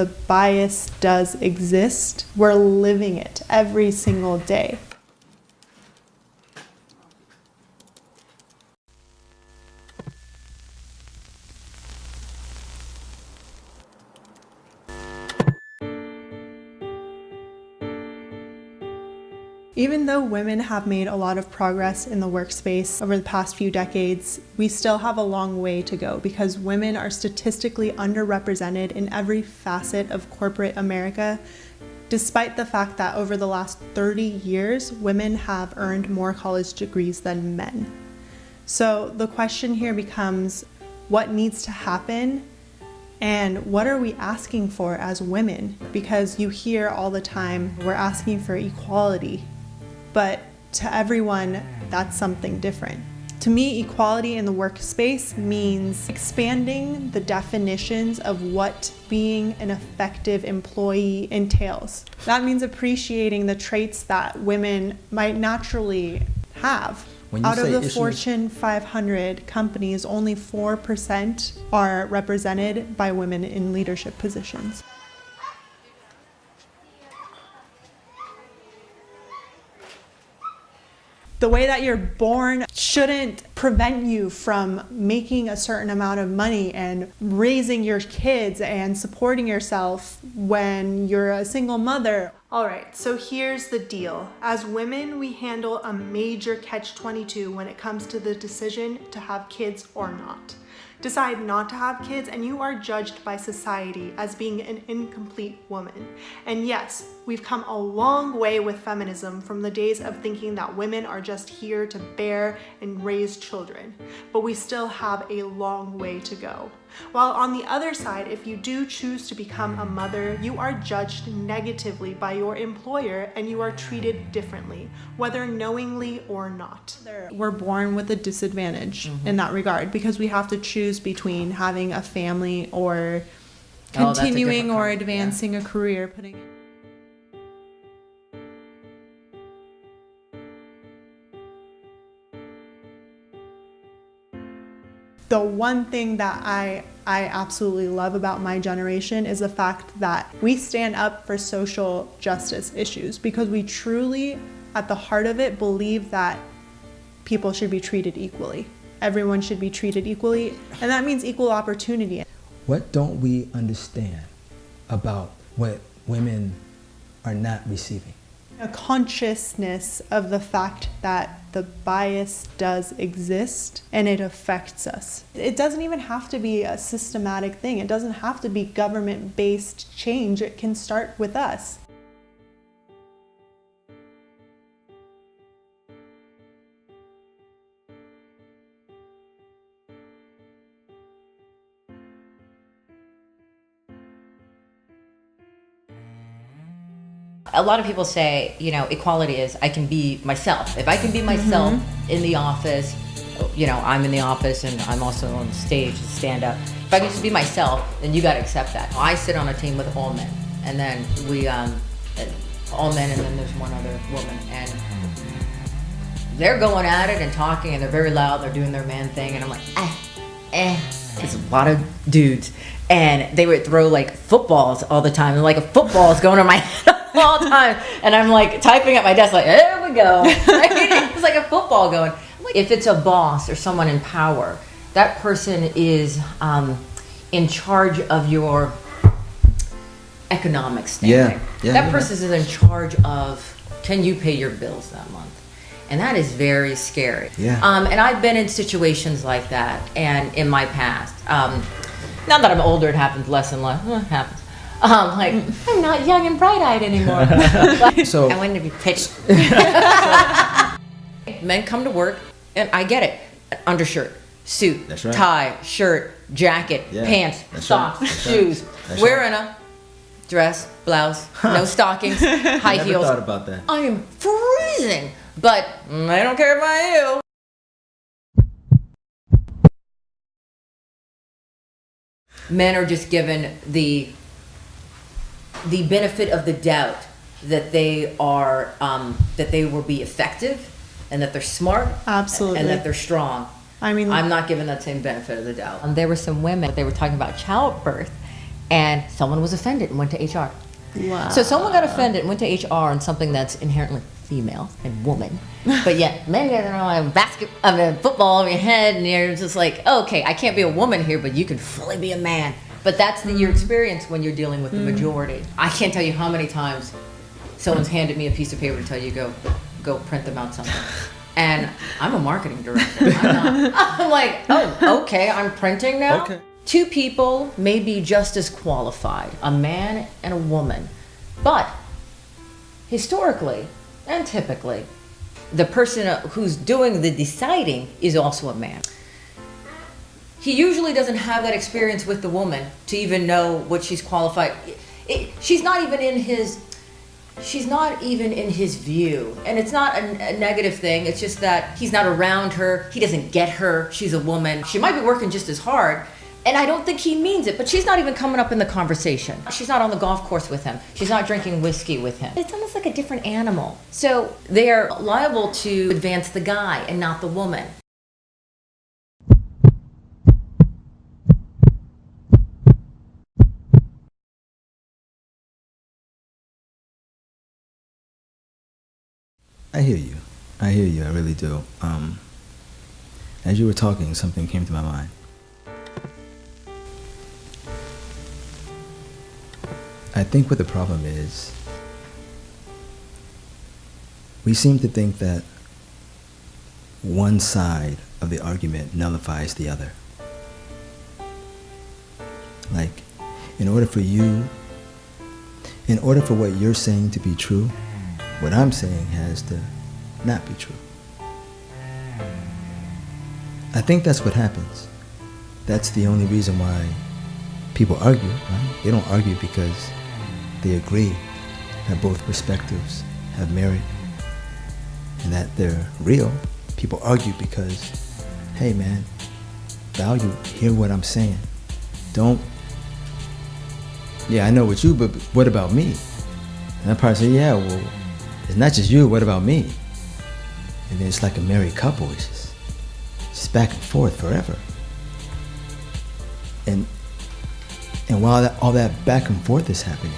the bias does exist, we're living it every single day. Even though women have made a lot of progress in the workspace over the past few decades, we still have a long way to go because women are statistically underrepresented in every facet of corporate America, despite the fact that over the last 30 years, women have earned more college degrees than men. So the question here becomes, what needs to happen? And what are we asking for as women? Because you hear all the time, we're asking for equality. But to everyone, that's something different. To me, equality in the workspace means expanding the definitions of what being an effective employee entails. That means appreciating the traits that women might naturally have. Out of the Fortune 500 companies, only 4% are represented by women in leadership positions. The way that you're born shouldn't prevent you from making a certain amount of money and raising your kids and supporting yourself when you're a single mother. All right, so here's the deal. As women, we handle a major catch-22 when it comes to the decision to have kids or not. Decide not to have kids and you are judged by society as being an incomplete woman. And yes, we've come a long way with feminism from the days of thinking that women are just here to bear and raise children, but we still have a long way to go. While on the other side, if you do choose to become a mother, you are judged negatively by your employer and you are treated differently, whether knowingly or not. We're born with a disadvantage in that regard because we have to choose between having a family or continuing or advancing a career. The one thing that I absolutely love about my generation is the fact that we stand up for social justice issues because we truly, at the heart of it, believe that people should be treated equally. Everyone should be treated equally, and that means equal opportunity. What don't we understand about what women are not receiving? A consciousness of the fact that the bias does exist and it affects us. It doesn't even have to be a systematic thing. It doesn't have to be government-based change. It can start with us. A lot of people say, you know, equality is I can be myself. If I can be myself in the office, you know, I'm in the office and I'm also on the stage to stand up. If I can just be myself, then you got to accept that. I sit on a team with all men, and then we, all men, and then there's one other woman, and they're going at it and talking, and they're very loud. They're doing their man thing, and I'm like, It's a lot of dudes, and they would throw like footballs all the time, and like a football is going on my head all the time, and I'm like typing at my desk like, there we go. It's like a football going. If it's a boss or someone in power, that person is in charge of your economic standing. That person is in charge of, can you pay your bills that month? And that is very scary. And I've been in situations like that, and in my past. Now that I'm older, it happens less and less. It happens. Like, I'm not young and bright-eyed anymore. So I wanted to be pitched. Men come to work, and I get it. Undershirt, suit, tie, shirt, jacket, pants, socks, shoes. Wearing a dress, blouse, no stockings, high heels. Never thought about that. I am freezing, but I don't care about you. Men are just given the benefit of the doubt that they are that they will be effective and that they're smart, Absolutely, and that they're strong. I mean, I'm not given that same benefit of the doubt. There were some women, they were talking about childbirth, and someone was offended and went to HR. Wow. So someone got offended and went to HR on something that's inherently female and woman, but yet men get football over your head, and you're just like, oh, okay, I can't be a woman here, but you can fully be a man. But that's your experience when you're dealing with the majority. I can't tell you how many times someone's handed me a piece of paper to tell you go print them out something. And I'm a marketing director. I'm like, oh, okay, I'm printing now? Okay. Two people may be just as qualified, a man and a woman. But historically and typically, the person who's doing the deciding is also a man. He usually doesn't have that experience with the woman to even know what she's qualified. She's not even in his view. And it's not a negative thing. It's just that he's not around her. He doesn't get her. She's a woman. She might be working just as hard. And I don't think he means it, but she's not even coming up in the conversation. She's not on the golf course with him. She's not drinking whiskey with him. It's almost like a different animal. So they are liable to advance the guy and not the woman. I hear you. I hear you. I really do. As you were talking, something came to my mind. I think what the problem is, we seem to think that one side of the argument nullifies the other. Like, in order for what you're saying to be true, what I'm saying has to not be true. I think that's what happens. That's the only reason why people argue, right? They don't argue because they agree that both perspectives have merit and that they're real. People argue because, hey man, hear what I'm saying. Don't, yeah, I know what you, but what about me? And that person say, yeah, well, it's not just you, what about me? And then it's like a married couple, it's just back and forth forever. And while all that back and forth is happening,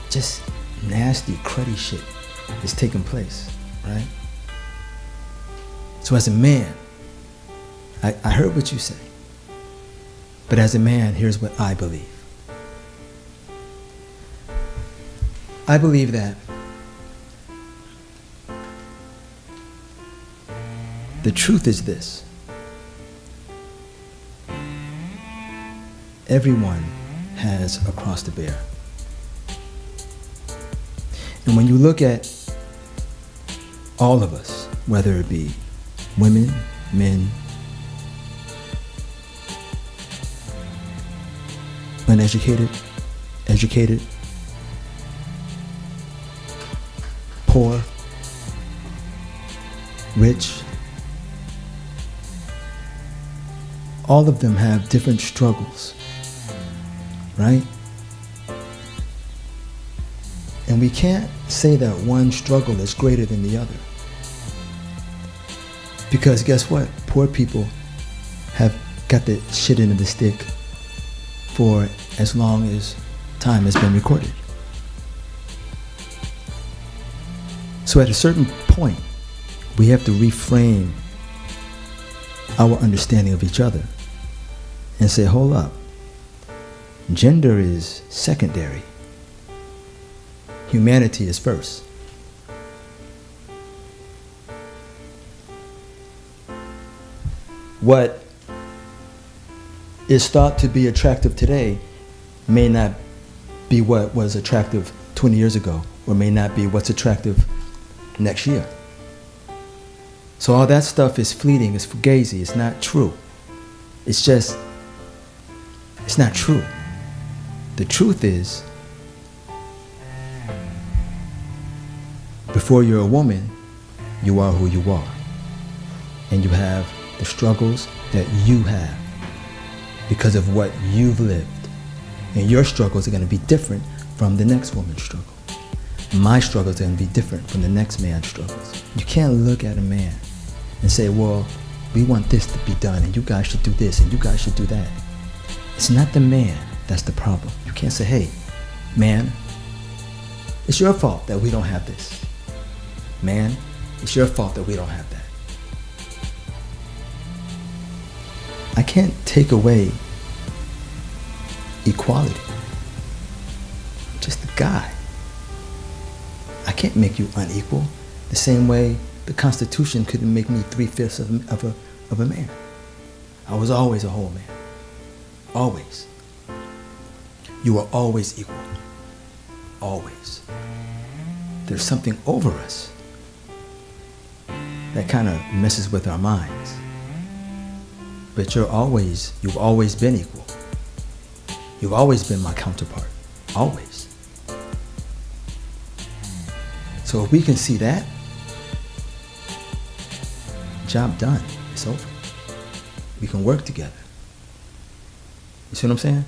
just nasty, cruddy shit is taking place, right? So as a man, I heard what you say, but as a man, here's what I believe. I believe that the truth is this: everyone has a cross to bear. And when you look at all of us, whether it be women, men, uneducated, educated, poor, rich, all of them have different struggles, right? And we can't say that one struggle is greater than the other. Because guess what? Poor people have got the shit into the stick for as long as time has been recorded. So at a certain point, we have to reframe our understanding of each other and say, hold up, gender is secondary. Humanity is first. What is thought to be attractive today may not be what was attractive 20 years ago, or may not be what's attractive next year. So all that stuff is fleeting, it's fugazi, it's not true. It's not true. The truth is, before you're a woman, you are who you are. And you have the struggles that you have because of what you've lived. And your struggles are going to be different from the next woman's struggle. My struggles are going to be different from the next man's struggles. You can't look at a man and say, well, we want this to be done, and you guys should do this, and you guys should do that. It's not the man That's the problem. You can't say, hey, man, it's your fault that we don't have this. Man, it's your fault that we don't have that. I can't take away equality. I'm just a guy. I can't make you unequal the same way the Constitution couldn't make me 3/5 of a man. I was always a whole man. Always. You are always equal. Always. There's something over us that kind of messes with our minds. But you've always been equal. You've always been my counterpart. Always. So if we can see that, job done. It's over. We can work together. You see what I'm saying?